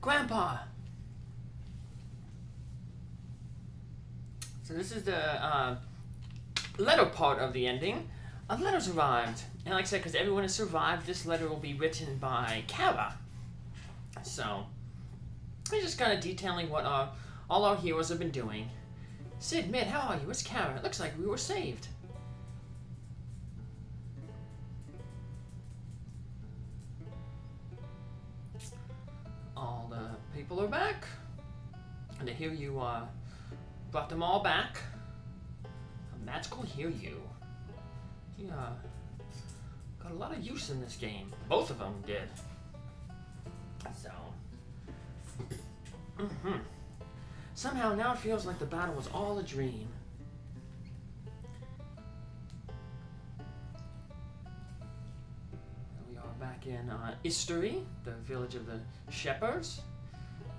Grandpa! So this is the letter part of the ending. A letter's arrived. And like I said, because everyone has survived, this letter will be written by Kara. So, we're just kind of detailing what all our heroes have been doing. Sid, Mid, how are you? It's Kara. It looks like we were saved. All the people are back. And to hear you brought them all back. A magical hear you. Yeah. Got a lot of use in this game. Both of them did. So. Somehow now it feels like the battle was all a dream. We are back in Istory, the village of the shepherds.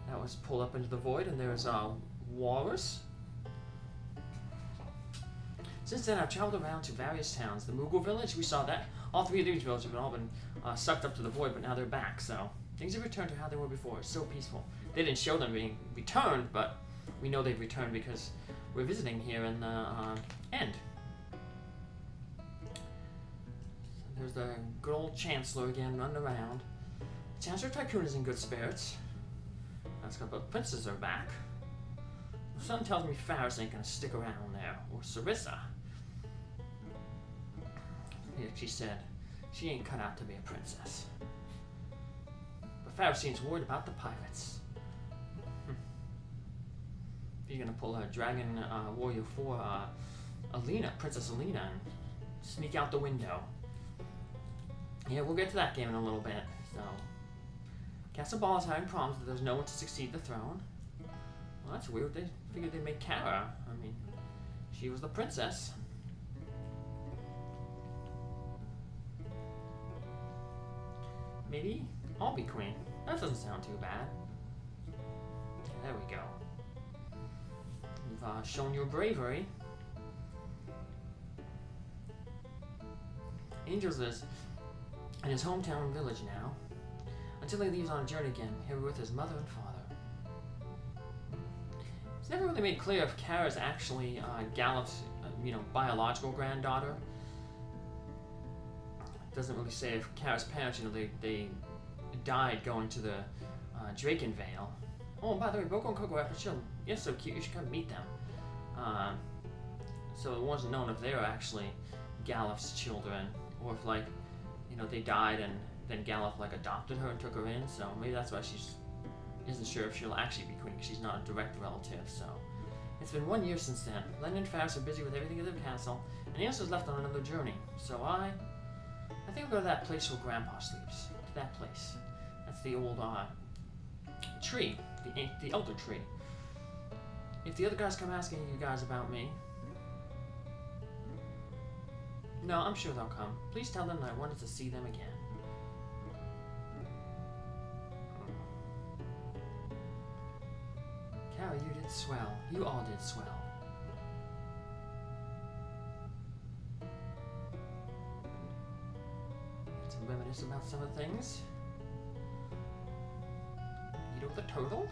That was pulled up into the void, and there's Walrus. Since then, I've traveled around to various towns. The Moogle village, we saw that. All three of these villages have all been sucked up to the void, but now they're back, so things have returned to how they were before. It's so peaceful. They didn't show them being returned, but we know they've returned because we're visiting here in the end. So there's the good old Chancellor again running around. Chancellor Tycoon is in good spirits. That's good, but princes are back. Something tells me Faris ain't gonna stick around there, or Sarissa. Yeah, she said she ain't cut out to be a princess. But Faris seems worried about the pirates. She's gonna pull her Dragon Warrior 4 Alina, Princess Alina, and sneak out the window. Yeah, we'll get to that game in a little bit. So, Castle Ball is having problems that there's no one to succeed the throne. Well, that's weird. They figured they'd make Kara. I mean, she was the princess. Maybe I'll be queen. That doesn't sound too bad. There we go. You've shown your bravery. Angels is in his hometown village now, until he leaves on a journey again, here with his mother and father. It's never really made clear if Kara's actually Gallup's, biological granddaughter. It doesn't really say if Kara's parents, they died going to the Draken Vale. Oh, by the way, Boko and Coco are you're so cute, you should come meet them. So it wasn't known if they were actually Gallup's children, or if, they died and then Gallup, adopted her and took her in, so maybe that's why she isn't sure if she'll actually be queen, because she's not a direct relative, so. It's been 1 year since then. Len and Faris are busy with everything at the castle, and Ilsa's left on another journey, so I think I'll go to that place where Grandpa sleeps. To that place. That's the old, tree. The elder tree. If the other guys come asking you guys about me... No, I'm sure they'll come. Please tell them that I wanted to see them again. Kara, you did swell. You all did swell. To reminisce about some of the things. The turtle.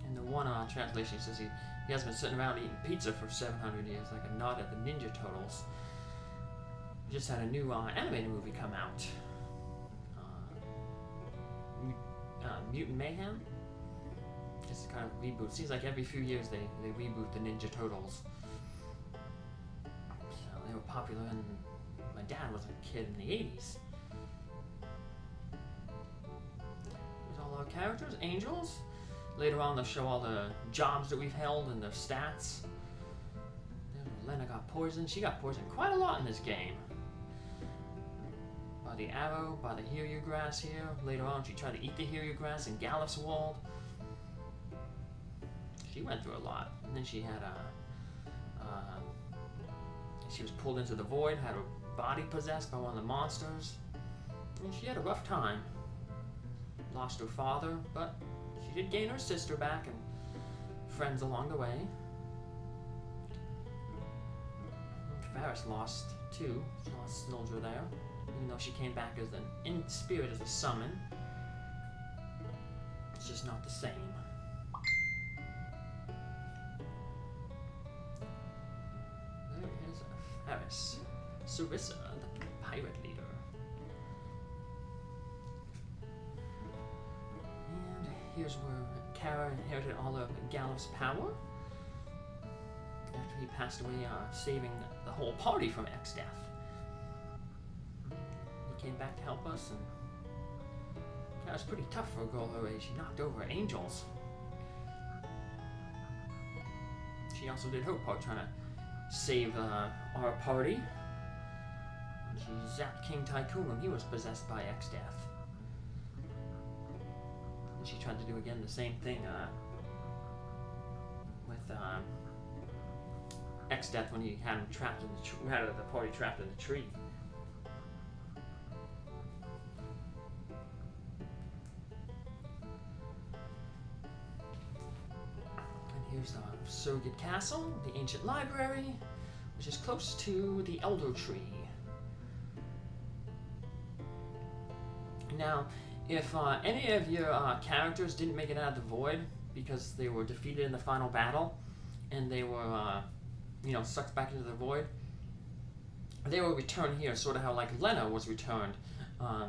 In the one translation, he says he has been sitting around eating pizza for 700 years, like a nod at the Ninja Turtles. We just had a new animated movie come out. Mutant Mayhem. Just kind of reboot. Seems like every few years they reboot the Ninja Turtles. So they were popular, and my dad was a kid in the 80s. All our characters, angels. Later on, they'll show all the jobs that we've held and their stats. Lena got poisoned. She got poisoned quite a lot in this game. By the arrow, by the Hiryu grass here. Later on, she tried to eat the Hiryu grass in Gallup's World. She went through a lot. And then she had she was pulled into the void, had her body possessed by one of the monsters. And she had a rough time. Lost her father, but she did gain her sister back and friends along the way. Faris lost too. She lost Snildra there, even though she came back as in spirit as a summon. just not the same. There is Ferris. Sarissa, the pirate leader. And here's where Kara inherited all of Galif's power. After he passed away, saving the whole party from X-Death. He came back to help us, and Kara's pretty tough for a girl her age. She knocked over angels. She also did her part trying to save our party. She zapped King Tycoon when he was possessed by X-Death. And she tried to do again the same thing with X-Death when he had him trapped in the had the party trapped in the tree. And here's the surrogate castle, the ancient library, which is close to the Elder Tree. Now, if any of your characters didn't make it out of the void because they were defeated in the final battle, and they were, sucked back into the void, they will return here, sort of how like Lena was returned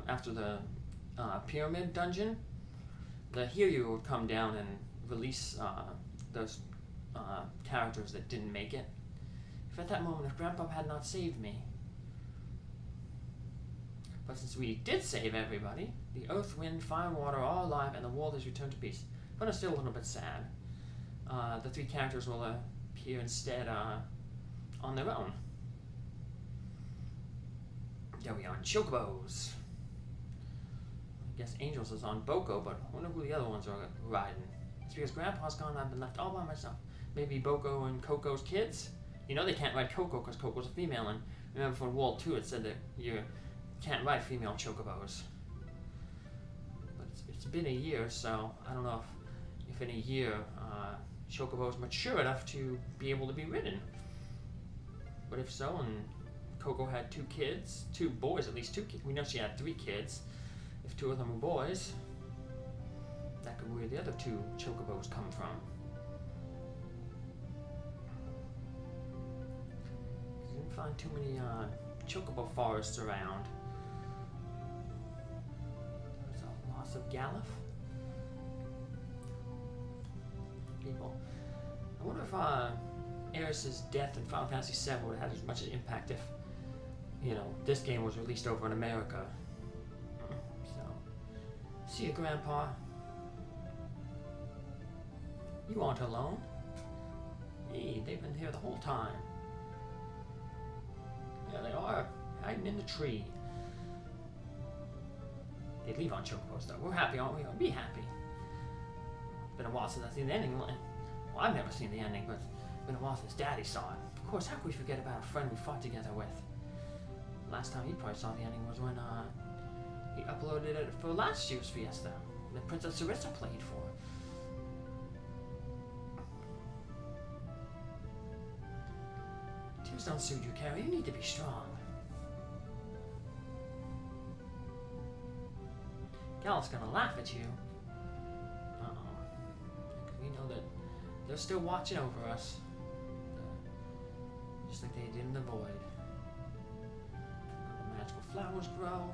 after the pyramid dungeon. The Hiryu would come down and release those characters that didn't make it. If at that moment, if Grandpa had not saved me. But since we did save everybody, the earth, wind, fire, and water are all alive, and the world has returned to peace. But I'm still a little bit sad. The three characters will appear instead on their own. There we are on Chocobos. I guess Angels is on Boko, but I wonder who the other ones are riding. It's because Grandpa's gone and I've been left all by myself. Maybe Boko and Coco's kids? You know they can't ride Coco because Coco's a female, and remember for World 2 it said that you can't ride female Chocobos. But it's been a year, so I don't know if in a year Chocobo's mature enough to be able to be ridden. But if so, and Coco had two kids, two boys, at least two kids. We know she had 3 kids. If 2 of them were boys, that could be where the other 2 Chocobos come from. Didn't find too many Chocobo forests around. There's a loss of Galif. People. I wonder if Eris's death in Final Fantasy VII would have had as much an impact if, this game was released over in America. So, see you, Grandpa. You aren't alone. Hey, they've been here the whole time. Yeah, they are, hiding in the tree. They leave on Chocobos, though. We're happy, aren't we? Be happy. Been a while since I've seen the ending. Well, I've never seen the ending, but it's been a while since Daddy saw it. Of course, how could we forget about a friend we fought together with? Last time he probably saw the ending was when he uploaded it for last year's Fiesta that Princess Sarissa played for. Tears don't suit you, Carrie. You need to be strong. Gal's gonna laugh at you. We know that they're still watching over us. Just like they did in the void. The magical flowers grow.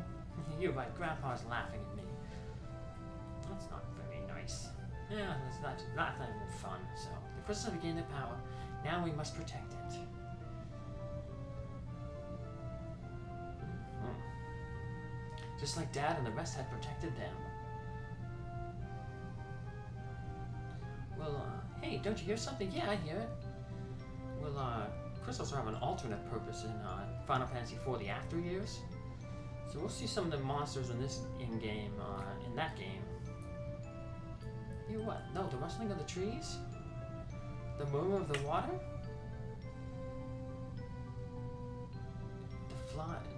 You're right, Grandpa's laughing at me. That's not very nice. Yeah, that's not even fun. So, the crystals have gained their power. Now we must protect it. Just like Dad and the rest had protected them. Well, hey, don't you hear something? Yeah, I hear it. Well, crystals have an alternate purpose in Final Fantasy IV, the After Years. So we'll see some of the monsters in this in-game, in that game. Hear what? No, the rustling of the trees? The murmur of the water?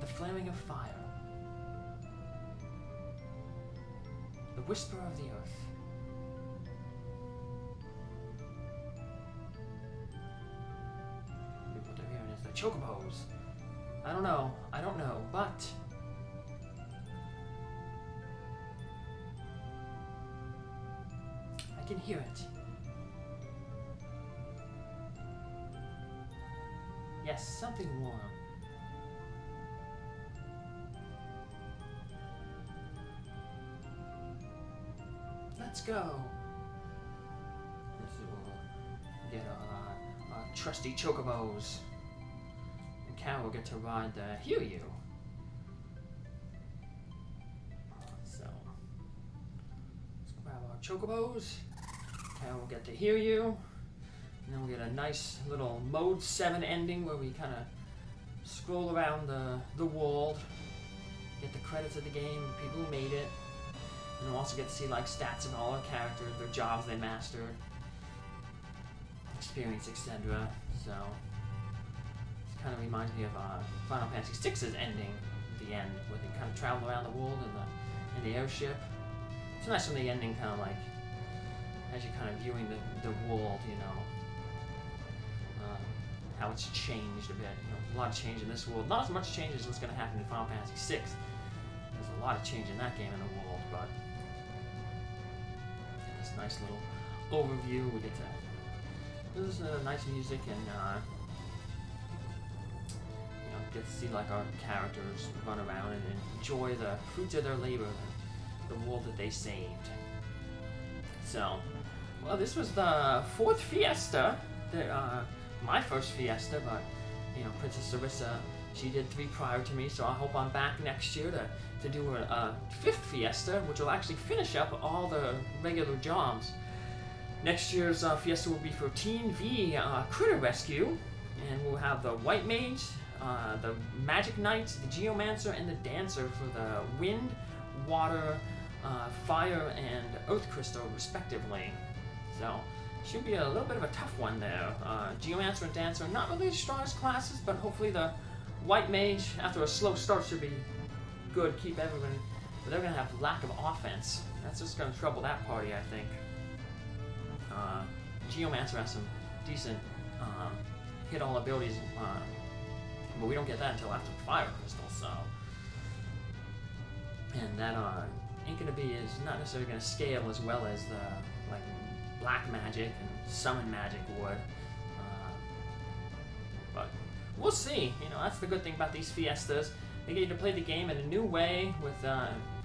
The flaring of fire. The whisper of the earth. Maybe what they're hearing is the Chocobos. I don't know, but I can hear it. Yes, something warm. Let's go. This is where we'll get our trusty chocobos. And Cal will get to ride the Hiryu. So, let's grab our chocobos. Cal will get to Hiryu. And then we'll get a nice little Mode 7 ending where we kind of scroll around the world, get the credits of the game, the people who made it, and we'll also get to see like stats of all our characters, their jobs they mastered, experience, etc. So it kind of reminds me of Final Fantasy VI's ending at the end, where they kind of travel around the world in the airship. It's nice when the ending kind of like, as you're kind of viewing the world, you know, how it's changed a bit. You know, a lot of change in this world. Not as much change as what's going to happen in Final Fantasy VI. There's a lot of change in that game in the world, but this nice little overview. We get to listen to nice music and you know, get to see like our characters run around and enjoy the fruits of their labor, the world that they saved. So, well, this was the 4th Fiesta. My first Fiesta, but you know, Princess Sarissa, she did 3 prior to me, so I hope I'm back next year to do a 5th Fiesta, which will actually finish up all the regular jobs. Next year's Fiesta will be for Teen V Critter Rescue, and we'll have the White Mage, the Magic Knight, the Geomancer, and the Dancer for the Wind, Water, Fire, and Earth Crystal, respectively. So, should be a little bit of a tough one there. Geomancer and Dancer are not really the strongest classes, but hopefully the White Mage, after a slow start, should be good, keep everyone, but they're going to have lack of offense. That's just going to trouble that party, I think. Geomancer has some decent hit all abilities, but we don't get that until after Fire Crystal, so. And that ain't going to be, is not necessarily going to scale as well as the, like, Black Magic and Summon Magic would. But we'll see. You know, that's the good thing about these Fiestas. They get you to play the game in a new way with,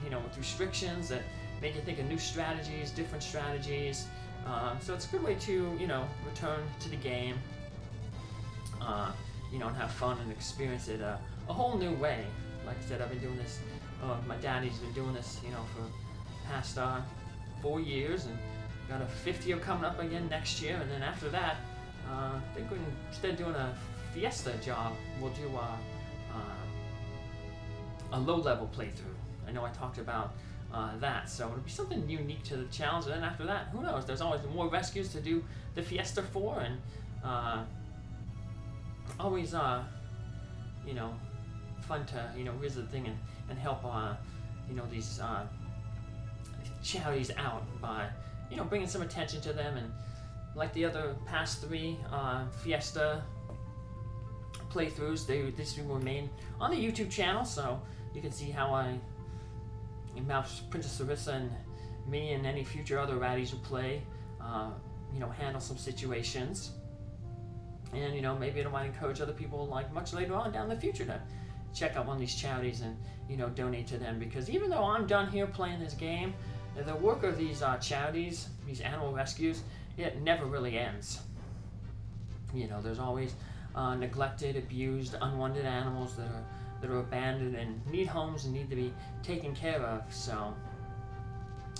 you know, with restrictions that make you think of new strategies, different strategies. So it's a good way to, you know, return to the game, you know, and have fun and experience it a whole new way. Like I said, I've been doing this, my daddy's been doing this, you know, for the past 4 years, and got a 5th year coming up again next year, and then after that, I think instead of doing a Fiesta job, we'll do a low-level playthrough. I know I talked about that, so it'll be something unique to the challenge, and then after that, who knows, there's always more rescues to do the Fiesta for, and always, you know, fun to, you know, visit the thing and help, you know, these charities out by, you know, bringing some attention to them. And like the other past 3 Fiesta playthroughs, this will remain on the YouTube channel, so you can see how I mouse Princess Sarissa and me and any future other raddies who play, you know, handle some situations. And, you know, maybe it might encourage other people, like, much later on down the future to check out one of these charities and, you know, donate to them. Because even though I'm done here playing this game, the work of these charities, these animal rescues, it never really ends. You know, there's always neglected, abused, unwanted animals that are abandoned and need homes and need to be taken care of. So,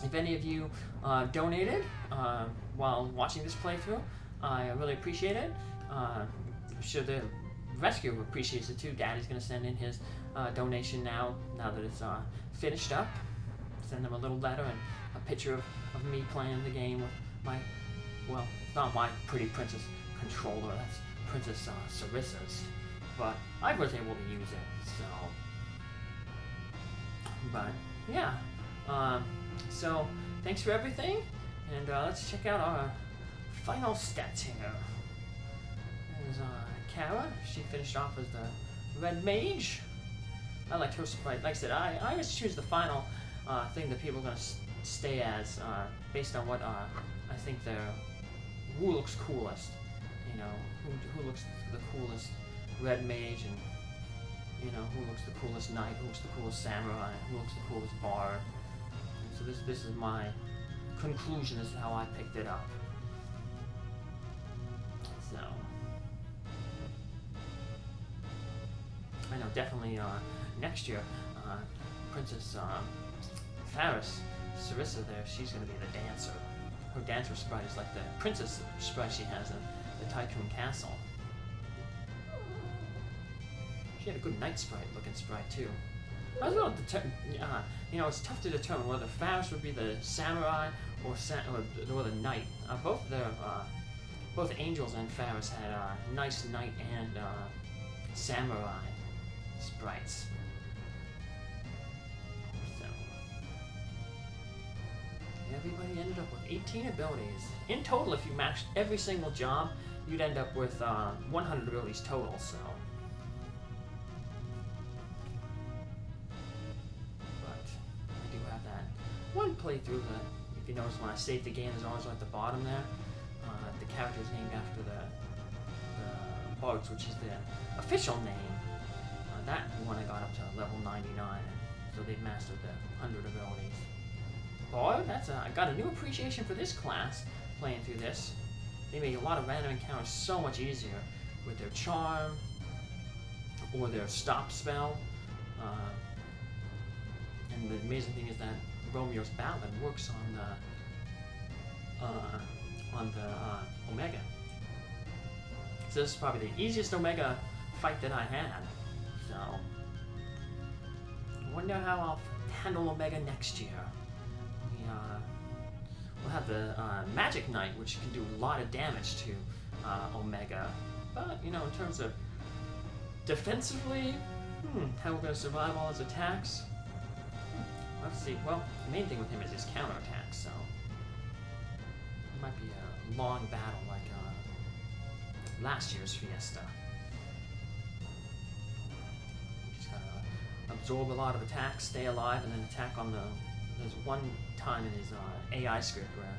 if any of you donated while watching this playthrough, I really appreciate it. I'm sure the rescue appreciates it too. Daddy's going to send in his donation now that it's finished up. Send them a little letter and a picture of me playing the game with my, well, it's not my pretty princess controller, that's Princess Sarissa's, but I was able to use it, so, but, yeah, so, thanks for everything, and let's check out our final stats here. There's Kara, she finished off as the Red Mage. I liked her sprite. Like I said, I always choose the final thing that people are going to stay as based on what I think who looks coolest. You know, who looks the coolest red mage, and you know, who looks the coolest knight, who looks the coolest samurai, who looks the coolest bard. So this is my conclusion as to how I picked it up. So I know definitely next year Princess Faris Sarissa there, she's gonna be the dancer. Her dancer sprite is like the princess sprite she has in the Tycoon Castle. She had a good knight sprite looking sprite too. I was going to you know, it's tough to determine whether Faris would be the samurai or the knight. Both Angels and Faris had nice knight and samurai sprites. So everybody ended up with 18 abilities. In total, if you matched every single job, you'd end up with 100 abilities total. So. One playthrough that, if you notice when I save the game, is always at the bottom there. The character is named after the Bugs, which is the official name. That one I got up to level 99, so they've mastered the 100 abilities. Bard, I got a new appreciation for this class playing through this. They made a lot of random encounters so much easier with their charm or their stop spell. And the amazing thing is that Romeo's Ballad works on the Omega. So this is probably the easiest Omega fight that I had. So I wonder how I'll handle Omega next year. We'll have the Magic Knight, which can do a lot of damage to Omega. But you know, in terms of defensively, how we're going to survive all his attacks. Let's see. Well, the main thing with him is his counterattack, so it might be a long battle like last year's Fiesta. You just gotta absorb a lot of attacks, stay alive, and then attack on the. There's one time in his AI script where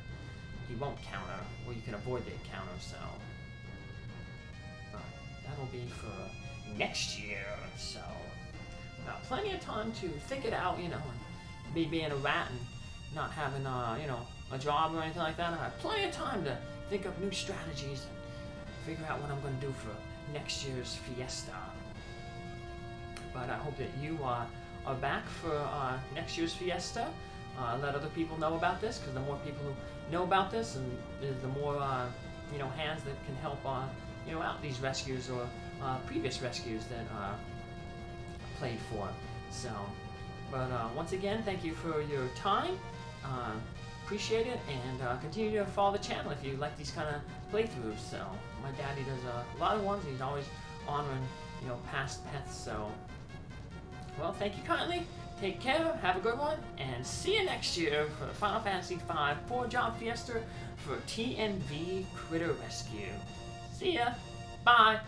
he won't counter, or you can avoid the counter. So, but that'll be for next year. So, plenty of time to think it out, you know. Me being a rat and not having you know, a job or anything like that, I have plenty of time to think of new strategies and figure out what I'm going to do for next year's Fiesta. But I hope that you are back for next year's Fiesta. Let other people know about this, because the more people who know about this, and the more you know, hands that can help you know, out these rescues or previous rescues that played for. So. But once again, thank you for your time. Appreciate it, and continue to follow the channel if you like these kind of playthroughs. So my daddy does a lot of ones. He's always honoring, you know, past pets. So, well, thank you kindly. Take care. Have a good one, and see you next year for Final Fantasy V 4-job Fiesta for TNV Critter Rescue. See ya. Bye.